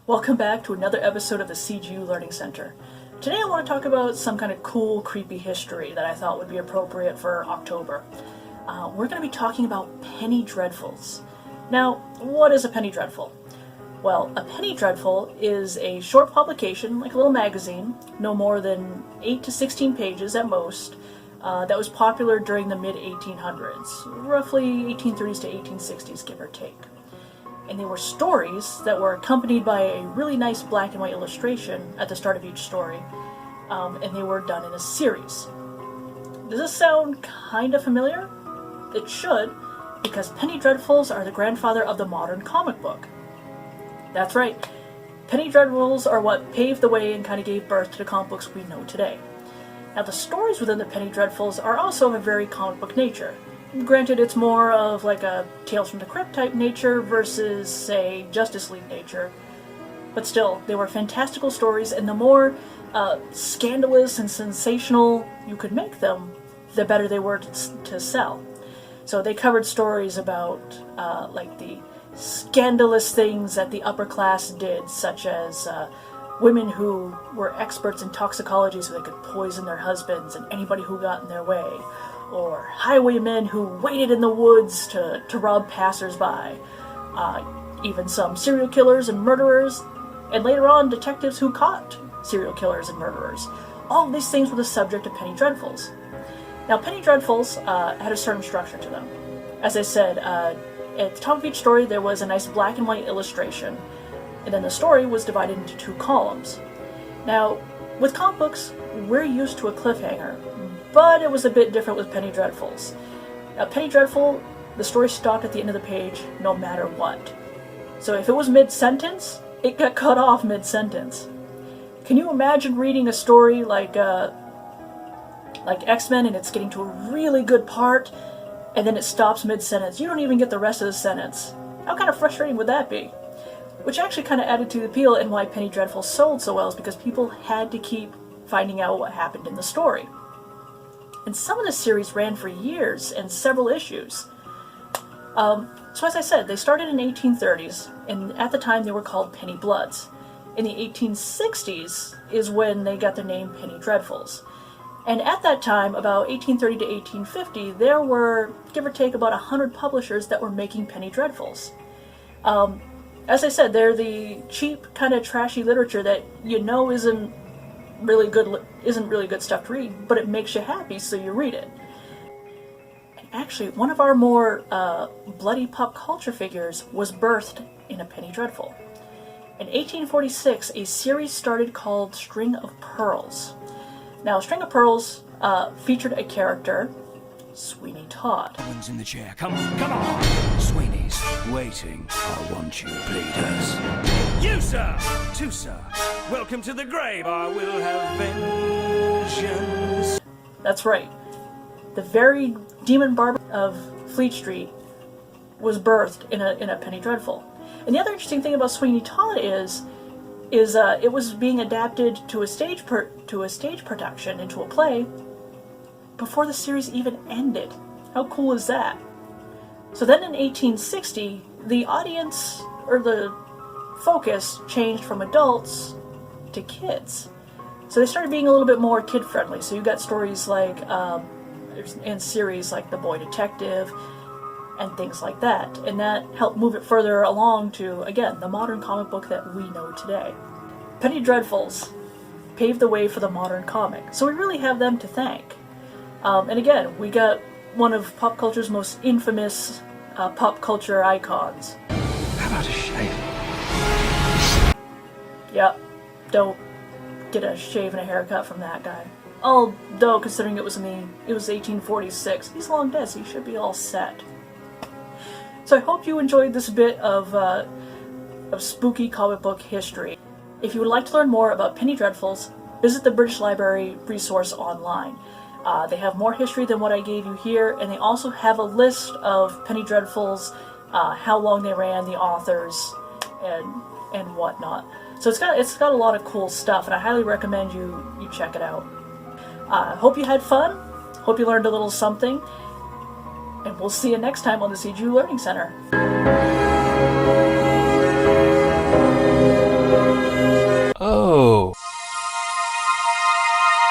Welcome back to another episode of the CGU Learning Center. Today I want to talk about some kind of cool, creepy history that I thought would be appropriate for October. We're going to be talking about penny dreadfuls. Now, what is a penny dreadful? Well, a penny dreadful is a short publication, like a little magazine, no more than 8 to 16 pages at most, that was popular during the mid-1800s, roughly 1830s to 1860s, give or take. And they were stories that were accompanied by a really nice black and white illustration at the start of each story, and they were done in a series. Does this sound kind of familiar? It should, because penny dreadfuls are the grandfather of the modern comic book. That's right, penny dreadfuls are what paved the way and kind of gave birth to the comic books we know today. Now, the stories within the penny dreadfuls are also of a very comic book nature. Granted, it's more of like a Tales from the Crypt type nature versus, say, Justice League nature. But still, they were fantastical stories, and the more scandalous and sensational you could make them, the better they were to sell. So they covered stories about like the scandalous things that the upper class did, such as women who were experts in toxicology so they could poison their husbands and anybody who got in their way, or highwaymen who waited in the woods to rob passersby, even some serial killers and murderers, and later on detectives who caught serial killers and murderers. All of these things were the subject of penny dreadfuls. Now, penny dreadfuls had a certain structure to them. As I said, at the top of each story there was a nice black and white illustration, and then the story was divided into 2 columns. Now, with comic books, we're used to a cliffhanger, but it was a bit different with penny dreadfuls. Now, penny dreadful, the story stopped at the end of the page no matter what. So if it was mid-sentence, it got cut off mid-sentence. Can you imagine reading a story like X-Men and it's getting to a really good part, and then it stops mid-sentence? You don't even get the rest of the sentence. How kind of frustrating would that be? Which actually kind of added to the appeal, and why penny dreadfuls sold so well is because people had to keep finding out what happened in the story. And some of the series ran for years and several issues. So as I said, they started in the 1830s, and at the time they were called penny bloods. In the 1860s is when they got the name penny dreadfuls. And at that time, about 1830 to 1850, there were, give or take, about 100 publishers that were making penny dreadfuls. As I said, they're the cheap, kind of trashy literature that you know isn't really good stuff to read, but it makes you happy, so you read it. And actually, one of our more bloody pop culture figures was birthed in a penny dreadful. In 1846, a series started called String of Pearls. Now, String of Pearls featured a character, Sweeney Todd. Someone's in the chair. Come on! Sweeney's waiting. I want you, pleaders. You, sir! Too, sir. Welcome to the grave. I will have vengeance. That's right. The very demon Barber of Fleet Street was birthed in a penny dreadful. And the other interesting thing about Sweeney Todd is it was being adapted to a stage production, into a play, before the series even ended. How cool is that? So then in 1860, the audience, or the focus, changed from adults to kids. So they started being a little bit more kid-friendly. So you got stories like, in series like The Boy Detective, and things like that. And that helped move it further along to, again, the modern comic book that we know today. Penny dreadfuls paved the way for the modern comic. So we really have them to thank. And again, we got one of pop culture's most infamous pop culture icons. How about a shave? Yep, don't get a shave and a haircut from that guy. Although, considering it was 1846, he's long dead, so he should be all set. So I hope you enjoyed this bit of spooky comic book history. If you would like to learn more about penny dreadfuls, visit the British Library resource online. They have more history than what I gave you here, and they also have a list of penny dreadfuls, how long they ran, the authors, and whatnot. So it's got a lot of cool stuff, and I highly recommend you check it out. Hope you had fun. Hope you learned a little something. And we'll see you next time on the CGU Learning Center.